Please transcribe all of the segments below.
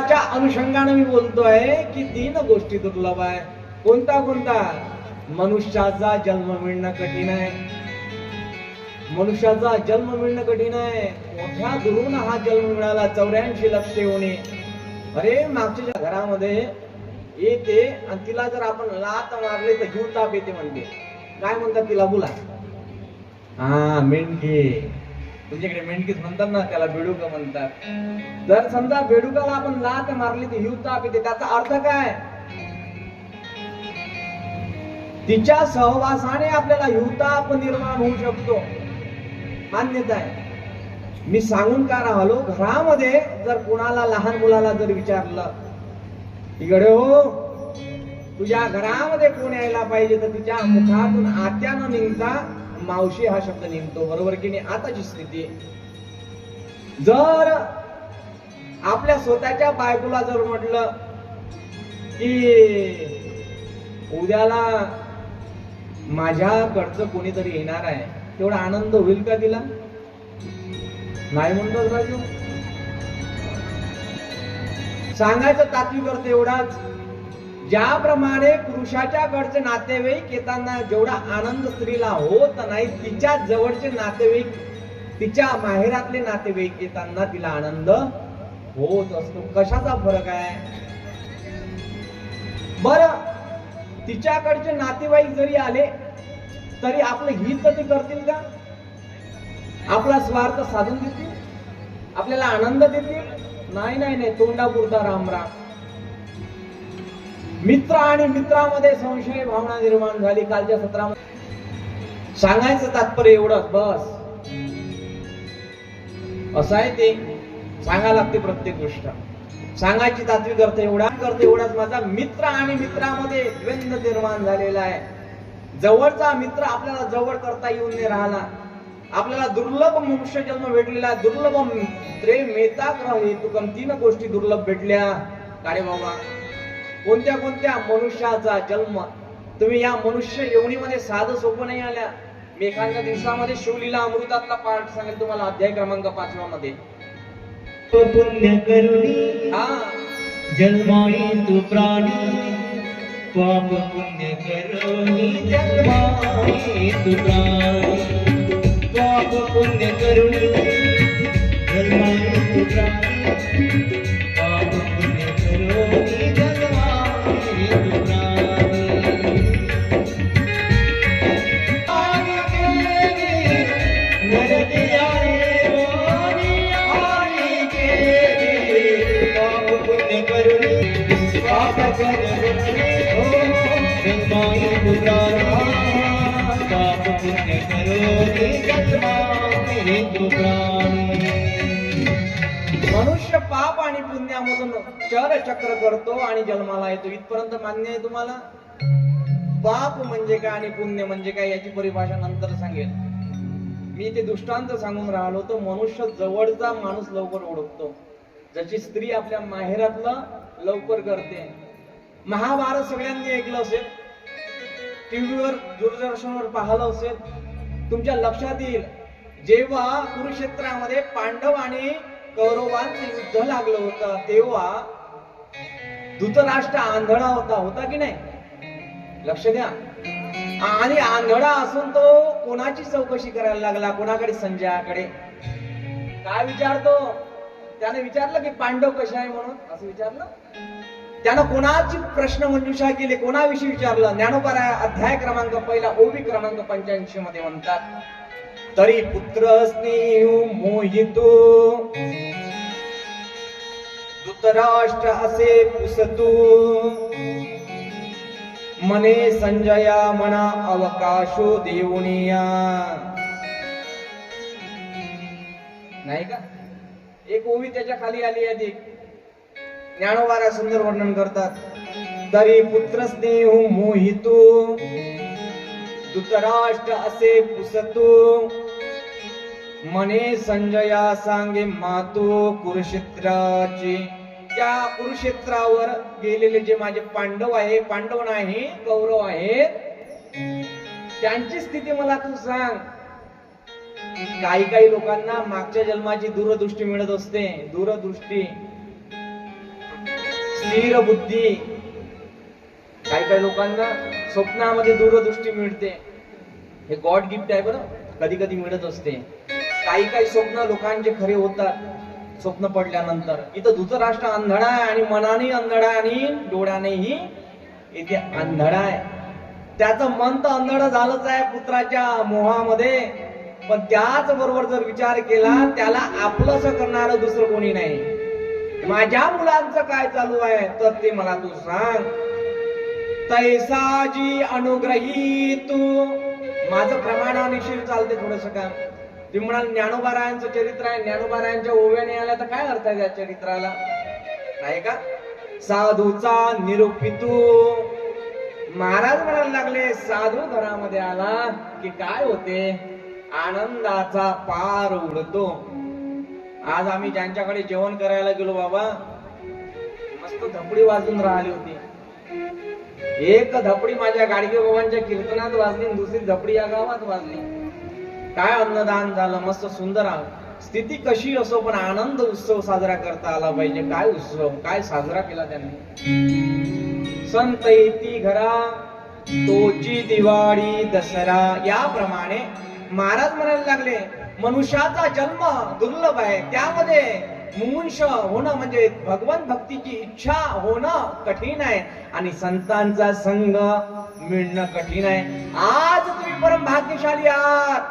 त्याच्या अनुषंगाने मी बोलतोय की 3 गोष्टी दुर्लभ आहे. कोणता कोणता? मनुष्याचा जन्म मिळणं कठीण आहे. मनुष्याचा जन्म मिळणं कठीण आहे. मोठ्या दुरून हा जन्म मिळाला. 84 लक्ष होणे. अरे मागच्या घरामध्ये येते आणि तिला जर आपण लात मारले तर जीव ताप येते म्हणते. काय म्हणतात तिला? बोला. हा, मेंढके. तुमच्याकडे मेंढकीच म्हणतात ना, त्याला बेडूक म्हणतात. जर समजा बेडुकाला आपण लात मारली तर जीव ताप येते. त्याचा अर्थ काय? तिच्या सहवासाने आपल्याला हिवताप निर्माण होऊ शकतो. मान्यता आहे. मी सांगून का राहिलो, घरामध्ये जर कोणाला लहान मुलाला जर विचारलं, इकडे हो, तुझ्या घरामध्ये कोण यायला पाहिजे, तर तिच्या मुखातून आत्या न निघता मावशी हा शब्द निघतो. बरोबर की नाही? आताची स्थिती. जर आपल्या स्वतःच्या बायकोला जर म्हटलं की उद्याला माझ्याकडचं कोणीतरी येणार आहे, तेवढा आनंद होईल का तिला? नाही म्हणतात राजू. सांगायचं तात्विक अर्थ एवढाच, ज्याप्रमाणे पुरुषाच्या कडचे नातेवाईक येताना जेवढा आनंद स्त्रीला होत नाही, तिच्या जवळचे नातेवाईक, तिच्या माहेरातले नातेवाईक येताना तिला आनंद होत असतो. कशाचा फरक आहे? बरं, तिच्याकडचे नातेवाईक जरी आले तरी आपलं हित ते करतील का? आपला स्वार्थ साधून देतील? आपल्याला आनंद देतील? नाही नाही नाही, तोंडापुरता राम राम. मित्र आणि मित्रामध्ये संशय भावना निर्माण झाली. कालच्या सत्रामध्ये सांगायचं तात्पर्य एवढंच, बस. असं आहे ते. सांगा लागते प्रत्येक गोष्ट. सांगायची तात्विक अर्थ एवढाच माझा. मित्र आणि मित्रामध्ये द्वंद्व निर्माण झालेला आहे. जवळचा मित्र आपल्याला जवळ करता येऊन नाही राहिला. आपल्याला दुर्लभ मनुष्य जन्म भेटलेला. दुर्लभ प्रेम मेता हेतुकम 3 गोष्टी दुर्लभ भेटल्या. काळे बाबा, कोणत्या कोणत्या? मनुष्याचा जन्म. तुम्ही या मनुष्य येवणीमध्ये साधं सोपं नाही आल्या. मी एखाद्या दिवसामध्ये शिवलीला अमृतातला पाठ सांगेल तुम्हाला, अध्याय क्रमांक 5 मध्ये. पुण्य करुणी जन्माई तू प्राणी, पाप पुण्य करुणी जन्माई तू प्राणी, पाप पुण्य करुणी जन्माई तू प्राणी, पाप पुण्य करुणी जन्माई तू प्राणी. आगे गेली नरदिया मनुष्य पाप आणि पुण्यामधून चक्र करतो आणि जन्माला येतो. इथपर्यंत मान्य आहे तुम्हाला? पाप म्हणजे काय आणि पुण्य म्हणजे काय याची परिभाषा नंतर सांगेल. मी ते दृष्टांत सांगून राहिलो. तो मनुष्य जवळचा माणूस लवकर ओळखतो, जशी स्त्री आपल्या माहेरातलं लवकर करते. महाभारत सगळ्यांनी ऐकलं असेल, टीव्हीवर दूरदर्शनवर पाहिलं असेल. तुमच्या लक्षात येईल, जेव्हा कुरुक्षेत्रामध्ये पांडव आणि कौरवांचं युद्ध लागलं होतं, तेव्हा धृतराष्ट्र आंधळा होता की नाही? लक्ष द्या. आणि आंधळा असून तो कोणाची चौकशी करायला लागला? कोणाकडे? संजयाकडे. काय विचारतो? त्याने विचारलं की पांडव कशा आहे म्हणून, असं विचारलं. त्यानं कोणाची प्रश्न मंजुषा केली? कोणाविषयी विचारलं? ज्ञानोबा अध्याय क्रमांक 1 ओवी क्रमांक 85 मध्ये म्हणतात, तरी पुत्र स्नेह मोहितो धृतराष्ट्र असे पुसतू, मने संजया मना अवकाशो देऊनिया. नाही का? एक ओवी त्याच्या खाली आली आहे. ज्ञानोबा सुंदर वर्णन करतात, तरी पुत्र स्नेह मोहितो धृतराष्ट्र असे पुसतो, मने संजया सांगे मातो कुरुक्षेत्राची. त्या कुरुक्षेत्रावर गेलेले जे माझे पांडव आहे, पांडव नाही कौरव आहेत, त्यांची स्थिती मला तू सांग. काही लोकांना मागच्या जन्माची दूरदृष्टी मिळत असते. दूरदृष्टी स्थिर बुद्धी. काही काही लोकांना स्वप्नामध्ये दूरदृष्टी मिळते, हे गॉड गिफ्ट आहे बरं, कधी कधी मिळत असते. काही काही स्वप्न लोकांचे खरे होतात स्वप्न पडल्यानंतर. इथं धृतराष्ट्र अंधळा आहे आणि मनाने अंधळा आणि डोळ्यानेही इथे अंधळा आहे. त्याचं मन तर अंधळ झालंच आहे पुत्राच्या मोहामध्ये, पण त्याच बरोबर जर विचार केला त्याला आपलंस करणारं दुसरं कोणी नाही. माझ्या मुलांचं काय चालू आहे तर ते मला तू सांग. तैसाजी अनुग्रही तू. माझं प्रमाणानुशीर चालते थोडस काम. तुम्ही म्हणाल ज्ञानोबारायांचं चरित्र आहे, ज्ञानोबारायांच्या ओव्याने आल्या तर काय अर्थ आहे त्या चरित्राला, नाही का? साधूचा निरूपितू. महाराज म्हणायला लागले साधू घरामध्ये आला की काय होते, आनंदाचा पार उडतो. आज आम्ही ज्यांच्याकडे जेवण करायला गेलो बाबा, मस्त धपडी वाजून राहिली होती. एक धपडी माझ्या गाडगे बाबांच्या कीर्तनात वाजली, दुसरी धपडी या गावात वाजली. काय अन्नदान झालं, मस्त सुंदर. स्थिती कशी असो पण आनंद उत्सव साजरा करता आला पाहिजे. काय उत्सव, काय साजरा केला त्यांनी. संत येती घरा तोची दिवाळी दसरा. याप्रमाणे महाराज म्हणायला लागले मनुष्याचा जन्म दुर्लभ आहे, त्यामध्ये मुमुंश होणं म्हणजे भगवंत भक्तीची इच्छा होणं कठीण आहे आणि संतांचा संग मिळणं कठीण आहे. आज तुम्ही परम भाग्यशाली आहात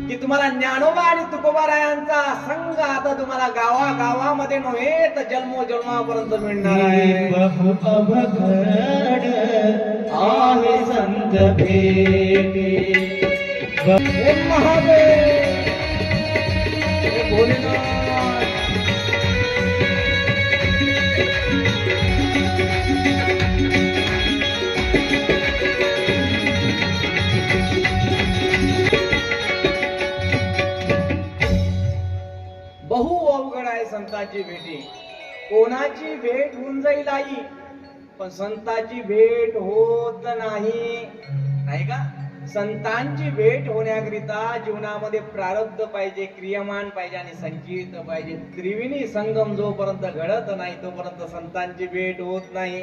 की तुम्हाला ज्ञानोबा आणि तुकोबारायांचा संघ आता तुम्हाला गावागावामध्ये नव्हे तर जन्मोजन्मापर्यंत मिळणार आहे. बहु अवघड आहे संत भेटी. हे महादेव, हे भोलेनाथ. बहु अवघड आहे संतांची भेटी. कोणाची भेट होऊन जाईल आई, पण संतांची भेट होत नाही, नाही का? संतांची भेट होण्याकरिता जीवनामध्ये प्रारब्ध पाहिजे, क्रियमान पाहिजे आणि संचित पाहिजे. त्रिवेणी संगम जोपर्यंत घडत नाही तोपर्यंत संतांची भेट होत नाही.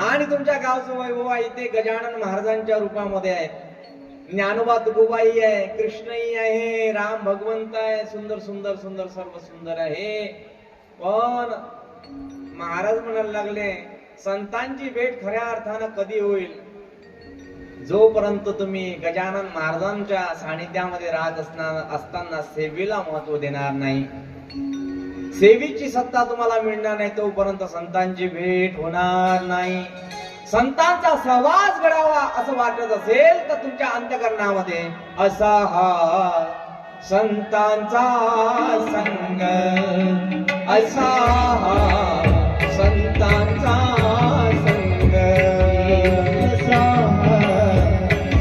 आणि तुमच्या गावचं वैभव आहे ते गजानन महाराजांच्या रूपामध्ये आहे. ज्ञानोबा तुकोबाई आहे, कृष्णई आहे, राम भगवंत आहे. सुंदर सुंदर सुंदर सर्व सुंदर आहे. पण महाराज म्हणायला लागले संतांची भेट खऱ्या अर्थानं कधी होईल, जोपर्यंत तुम्ही गजानन महाराजांच्या सानिध्यामध्ये राहत असताना सेवेला महत्व देणार नाही, सेवेची सत्ता तुम्हाला मिळणार नाही, तोपर्यंत संतांची भेट होणार नाही. संतांचा सहवास घडावा असं वाटत असेल तर तुमच्या अंतःकरणामध्ये असा हा संतांचा संग, असा हा संतांचा संग, असा हा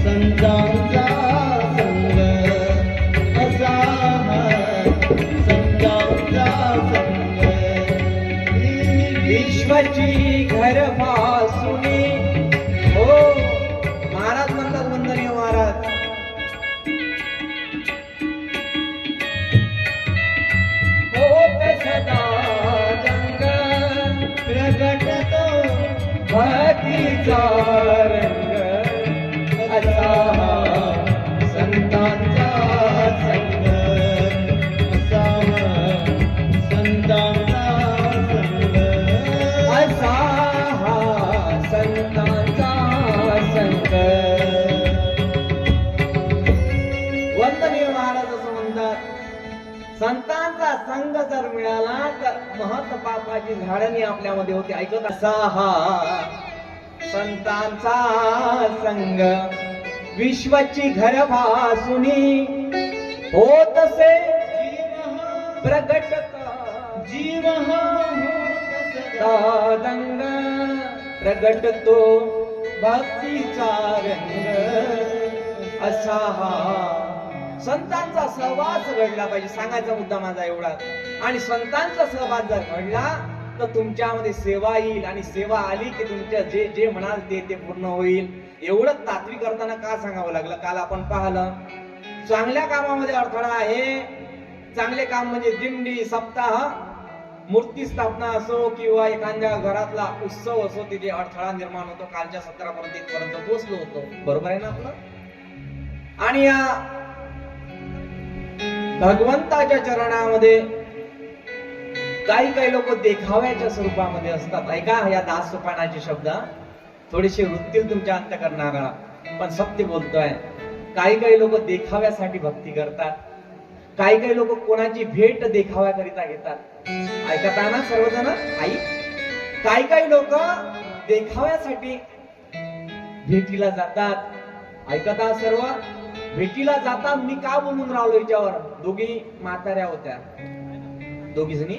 संतांचा संग, असा हा संतांचा संग. विश्वाची घर भासुनी. हो महाराज म्हणतात, वंदनीय महाराज, होत सदा रंग प्रगटतो भक्तीचा रंग, असा हा संतांचा संग, असा हा संतांचा संग, असा हा संतांचा संग. वंदनीय महाराज असं म्हणतात, संतांचा संघ जर मिळाला तर महत पापाची झाडणी आपल्यामध्ये होती. ऐकत असा हा संतांचा संग, विश्वाची घर भासुनी होत से प्रगटत जीव रंग, प्रगटतो भक्तीचा रंग, असा हा संतांचा सहवास घडला पाहिजे. सांगायचा मुद्दा माझा एवढा. आणि संतांचा सहवास जर घडला तर तुमच्यामध्ये सेवा येईल आणि सेवा आली की तुमच्या जे जे म्हणाल ते ते पूर्ण होईल. एवढं तात्विक करताना का सांगावं लागलं? काल आपण पाहिलं चांगल्या कामामध्ये अडथळा आहे. चांगले काम म्हणजे दिंडी, सप्ताह, मूर्ती स्थापना असो किंवा एखाद्या घरातला उत्सव असो, तिथे अडथळा निर्माण होतो. कालच्या सत्रापर्यंत इथपर्यंत पोहोचलो होतो. बरोबर आहे ना आपलं? आणि या भगवंताच्या चरणामध्ये काही लोक देखाव्याच्या स्वरूपामध्ये असतात. ऐका या दास सोपानाचे शब्द थोडेसे रुततील तुमच्या अंतःकरणाला, पण सत्य बोलतोय. काही लोक देखाव्यासाठी भक्ती करतात. काही लोक कोणाची भेट देखाव्याकरिता घेतात. ऐकता ना सर्वजण? आई काही लोक देखाव्यासाठी भेटीला जातात. ऐकता सर्व? भेटीला जातात. मी का बोलून राहिलो याच्यावर? दोघी म्हाताऱ्या होत्या, दोघी जणी